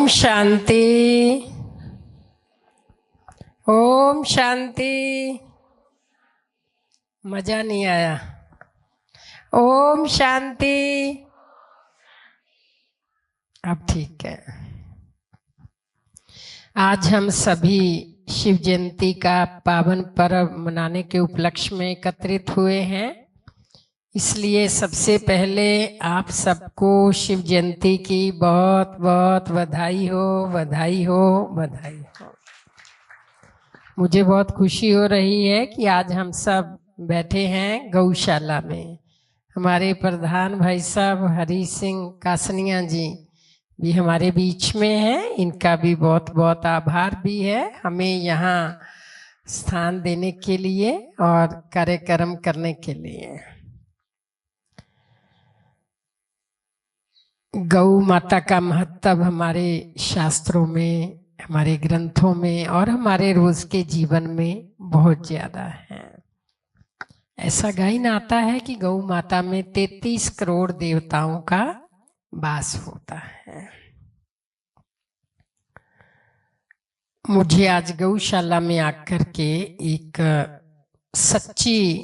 ओम शांति। ओम शांति। मजा नहीं आया। ओम शांति। अब ठीक है। आज हम सभी शिव जयंती का पावन पर्व मनाने के उपलक्ष्य में एकत्रित हुए हैं। इसलिए सबसे पहले आप सबको शिव जयंती की बहुत बहुत बधाई हो, बधाई हो, बधाई हो। मुझे बहुत खुशी हो रही है कि आज हम सब बैठे हैं गौशाला में। हमारे प्रधान भाई साहब हरी सिंह कासनिया जी भी हमारे बीच में हैं। इनका भी बहुत बहुत आभार भी है हमें यहाँ स्थान देने के लिए और कार्यक्रम करने के लिए। गौ माता का महत्व हमारे शास्त्रों में, हमारे ग्रंथों में और हमारे रोज के जीवन में बहुत ज्यादा है। ऐसा गायन आता है कि गौ माता में 33 करोड़ देवताओं का वास होता है। मुझे आज गौशाला में आकर के एक सच्ची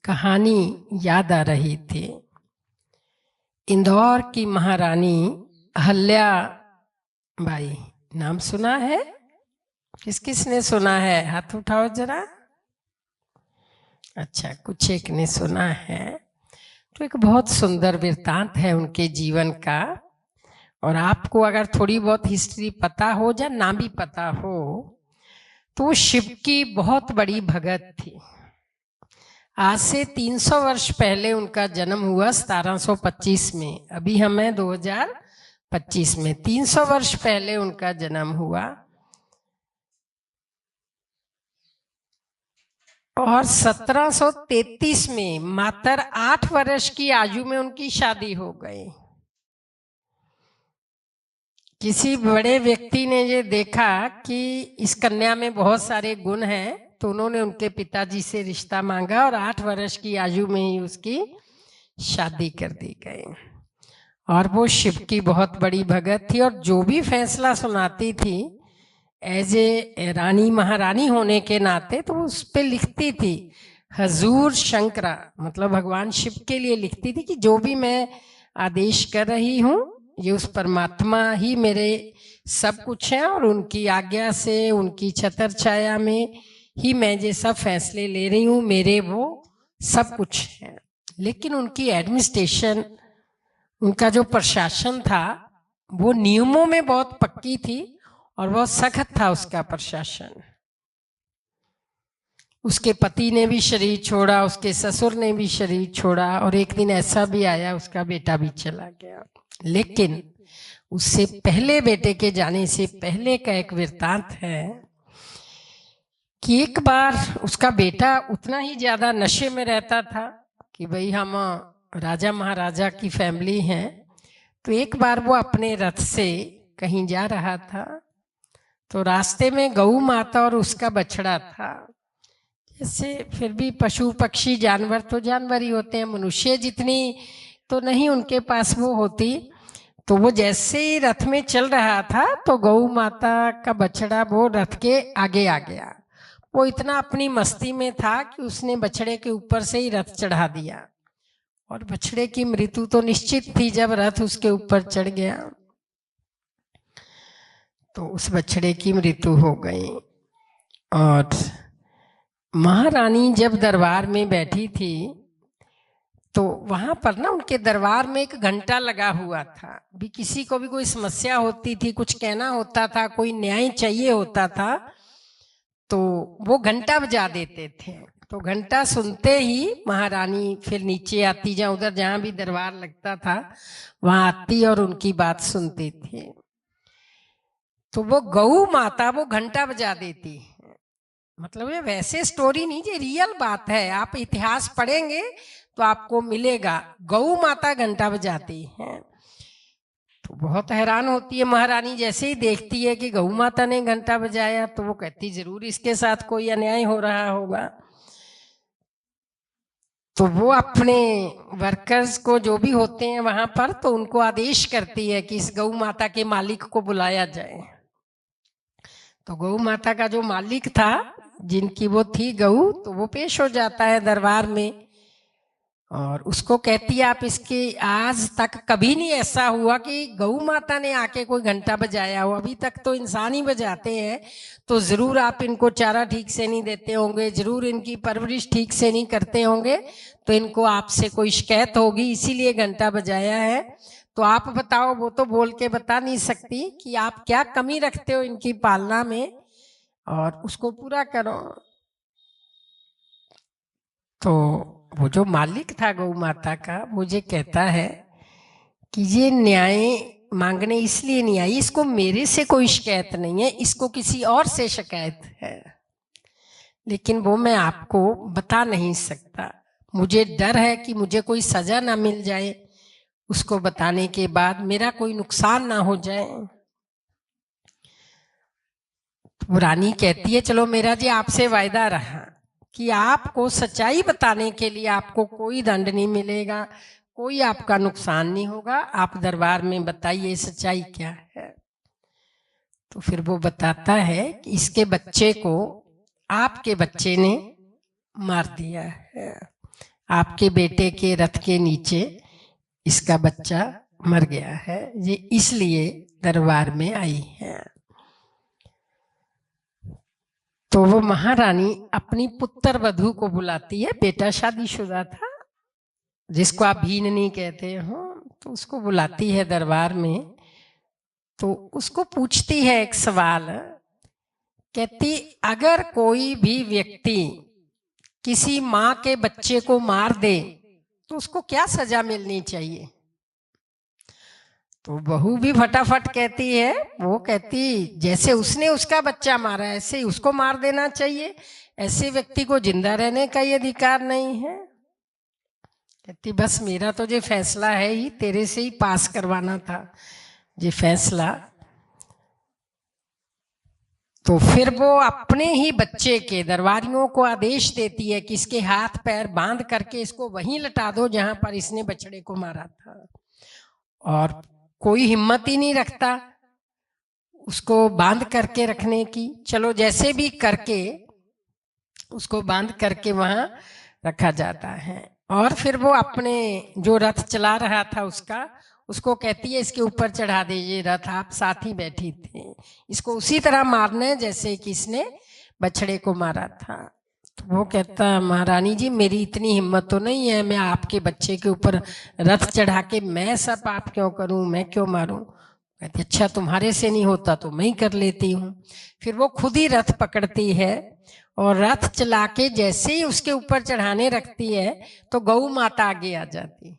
कहानी याद आ रही थी। इंदौर की महारानी अहल्या बाई, नाम सुना है? किस किस ने सुना है? हाथ उठाओ जरा। अच्छा, कुछ एक ने सुना है। तो एक बहुत सुंदर वृत्तांत है उनके जीवन का। और आपको अगर थोड़ी बहुत हिस्ट्री पता हो या ना भी पता हो तो वो शिव की बहुत बड़ी भगत थी। आज से 300 वर्ष पहले उनका जन्म हुआ 1725 में। अभी हमें 2025 में 300 वर्ष पहले उनका जन्म हुआ और 1733 में मात्र 8 वर्ष की आयु में उनकी शादी हो गई। किसी बड़े व्यक्ति ने ये देखा कि इस कन्या में बहुत सारे गुण हैं, तो उन्होंने उनके पिताजी से रिश्ता मांगा और 8 वर्ष की आयु में ही उसकी शादी कर दी गई। और वो शिव की बहुत बड़ी भगत थी और जो भी फैसला सुनाती थी एज ए रानी महारानी होने के नाते, तो उस पे लिखती थी हजूर शंकरा, मतलब भगवान शिव के लिए लिखती थी कि जो भी मैं आदेश कर रही हूँ ये उस परमात्मा ही मेरे सब कुछ है और उनकी आज्ञा से, उनकी छतर छाया में ही मैं ये सब फैसले ले रही हूँ, मेरे वो सब कुछ है। लेकिन उनकी एडमिनिस्ट्रेशन, उनका जो प्रशासन था वो नियमों में बहुत पक्की थी और बहुत सख्त था उसका प्रशासन। उसके पति ने भी शरीर छोड़ा, उसके ससुर ने भी शरीर छोड़ा और एक दिन ऐसा भी आया उसका बेटा भी चला गया। लेकिन उससे पहले, बेटे के जाने से पहले का एक वृत्तांत है कि एक बार उसका बेटा उतना ही ज्यादा नशे में रहता था कि भाई हम राजा महाराजा की फैमिली हैं। तो एक बार वो अपने रथ से कहीं जा रहा था तो रास्ते में गौ माता और उसका बछड़ा था। जैसे फिर भी पशु पक्षी जानवर तो जानवर ही होते हैं, मनुष्य जितनी तो नहीं उनके पास वो होती। तो वो जैसे ही रथ में चल रहा था तो गौ माता का बछड़ा वो रथ के आगे आ गया। वो इतना अपनी मस्ती में था कि उसने बछड़े के ऊपर से ही रथ चढ़ा दिया और बछड़े की मृत्यु तो निश्चित थी जब रथ उसके ऊपर चढ़ गया। तो उस बछड़े की मृत्यु हो गई। और महारानी जब दरबार में बैठी थी तो वहां पर ना उनके दरबार में एक घंटा लगा हुआ था। भी किसी को भी कोई समस्या होती थी, कुछ कहना होता था, कोई न्याय चाहिए होता था तो वो घंटा बजा देते थे। तो घंटा सुनते ही महारानी फिर नीचे आती, जहाँ उधर जहाँ भी दरबार लगता था वहां आती और उनकी बात सुनती थी। तो वो गौ माता वो घंटा बजा देती। मतलब ये वैसे स्टोरी नहीं, ये रियल बात है। आप इतिहास पढ़ेंगे तो आपको मिलेगा, गौ माता घंटा बजाती है। तो बहुत हैरान होती है महारानी, जैसे ही देखती है कि गौ माता ने घंटा बजाया तो वो कहती जरूर इसके साथ कोई अन्याय हो रहा होगा। तो वो अपने वर्कर्स को जो भी होते हैं वहां पर, तो उनको आदेश करती है कि इस गौ माता के मालिक को बुलाया जाए। तो गौ माता का जो मालिक था, जिनकी वो थी गऊ, तो वो पेश हो जाता है दरबार में और उसको कहती है आप इसके, आज तक कभी नहीं ऐसा हुआ कि गऊ माता ने आके कोई घंटा बजाया हो, अभी तक तो इंसान ही बजाते हैं, तो जरूर आप इनको चारा ठीक से नहीं देते होंगे, जरूर इनकी परवरिश ठीक से नहीं करते होंगे, तो इनको आपसे कोई शिकायत होगी, इसीलिए घंटा बजाया है। तो आप बताओ। वो तो बोल के बता नहीं सकती कि आप क्या कमी रखते हो इनकी पालना में और उसको पूरा करो। तो वो जो मालिक था गौ माता का, मुझे कहता है कि ये न्याय मांगने इसलिए नहीं आई, इसको मेरे से कोई शिकायत नहीं है, इसको किसी और से शिकायत है, लेकिन वो मैं आपको बता नहीं सकता। मुझे डर है कि मुझे कोई सजा ना मिल जाए, उसको बताने के बाद मेरा कोई नुकसान ना हो जाए। तो रानी कहती है चलो मेरा जी आपसे वायदा रहा कि आपको सच्चाई बताने के लिए आपको कोई दंड नहीं मिलेगा, कोई आपका नुकसान नहीं होगा, आप दरबार में बताइए सच्चाई क्या है। तो फिर वो बताता है कि इसके बच्चे को आपके बच्चे ने मार दिया है, आपके बेटे के रथ के नीचे इसका बच्चा मर गया है, ये इसलिए दरबार में आई है। तो वो महारानी अपनी पुत्र वधू को बुलाती है, बेटा शादीशुदा था जिसको आप भीननी कहते हो, तो उसको बुलाती है दरबार में। तो उसको पूछती है एक सवाल, कहती अगर कोई भी व्यक्ति किसी माँ के बच्चे को मार दे तो उसको क्या सजा मिलनी चाहिए। तो बहू भी फटाफट कहती है, वो कहती जैसे उसने उसका बच्चा मारा ऐसे ही उसको मार देना चाहिए, ऐसे व्यक्ति को जिंदा रहने का ही अधिकार नहीं है। कहती बस मेरा तो ये फैसला है ही, तेरे से ही पास करवाना था ये फैसला। तो फिर वो अपने ही बच्चे के दरबारियों को आदेश देती है कि इसके हाथ पैर बांध करके इसको वहीं लटा दो जहां पर इसने बछड़े को मारा था। और कोई हिम्मत ही नहीं रखता उसको बांध करके रखने की। चलो जैसे भी करके उसको बांध करके वहां रखा जाता है। और फिर वो अपने जो रथ चला रहा था उसको कहती है इसके ऊपर चढ़ा दीजिए रथ, आप साथ ही बैठी थी, इसको उसी तरह मारना है जैसे कि इसने बछड़े को मारा था। तो वो कहता महारानी जी मेरी इतनी हिम्मत तो नहीं है, मैं आपके बच्चे के ऊपर रथ चढ़ा के मैं सब पाप क्यों करूं, मैं क्यों मारूं। कहती अच्छा तुम्हारे से नहीं होता तो मैं ही कर लेती हूँ। फिर वो खुद ही रथ पकड़ती है और रथ चला के जैसे ही उसके ऊपर चढ़ाने रखती है तो गौ माता आगे आ जाती है।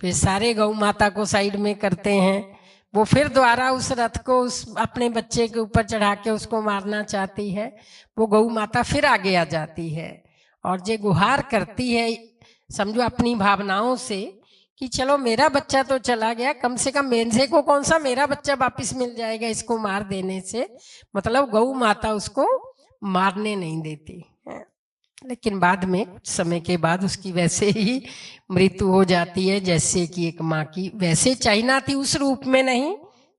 फिर सारे गौ माता को साइड में करते हैं, वो फिर दोबारा उस रथ को उस अपने बच्चे के ऊपर चढ़ा के उसको मारना चाहती है। वो गौ माता फिर आगे आ जाती है और ये गुहार करती है समझो अपनी भावनाओं से कि चलो मेरा बच्चा तो चला गया, कम से कम मेरे को कौन सा मेरा बच्चा वापिस मिल जाएगा इसको मार देने से। मतलब गौ माता उसको मारने नहीं देती है। लेकिन बाद में कुछ समय के बाद उसकी वैसे ही मृत्यु हो जाती है जैसे कि एक माँ की वैसे चाहना थी, उस रूप में नहीं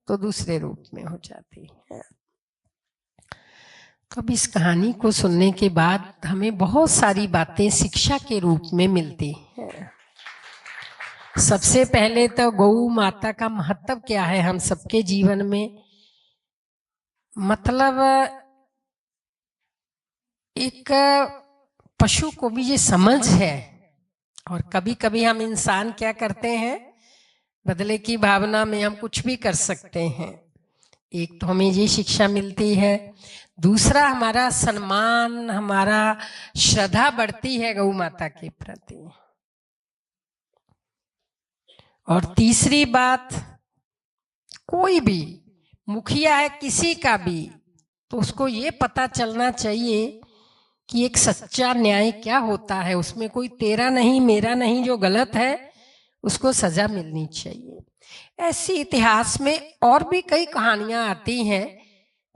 तो दूसरे रूप में हो जाती है। तो अब इस कहानी को सुनने के बाद हमें बहुत सारी बातें शिक्षा के रूप में मिलती हैं। सबसे पहले तो गौ माता का महत्व क्या है हम सबके जीवन में। मतलब एक पशु को भी ये समझ है, और कभी कभी हम इंसान क्या करते हैं बदले की भावना में हम कुछ भी कर सकते हैं। एक तो हमें ये शिक्षा मिलती है, दूसरा हमारा सम्मान हमारा श्रद्धा बढ़ती है गौ माता के प्रति, और तीसरी बात कोई भी मुखिया है किसी का भी तो उसको ये पता चलना चाहिए कि एक सच्चा न्याय क्या होता है, उसमें कोई तेरा नहीं मेरा नहीं, जो गलत है उसको सजा मिलनी चाहिए। ऐसी इतिहास में और भी कई कहानियां आती हैं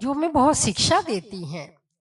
जो हमें बहुत शिक्षा देती हैं।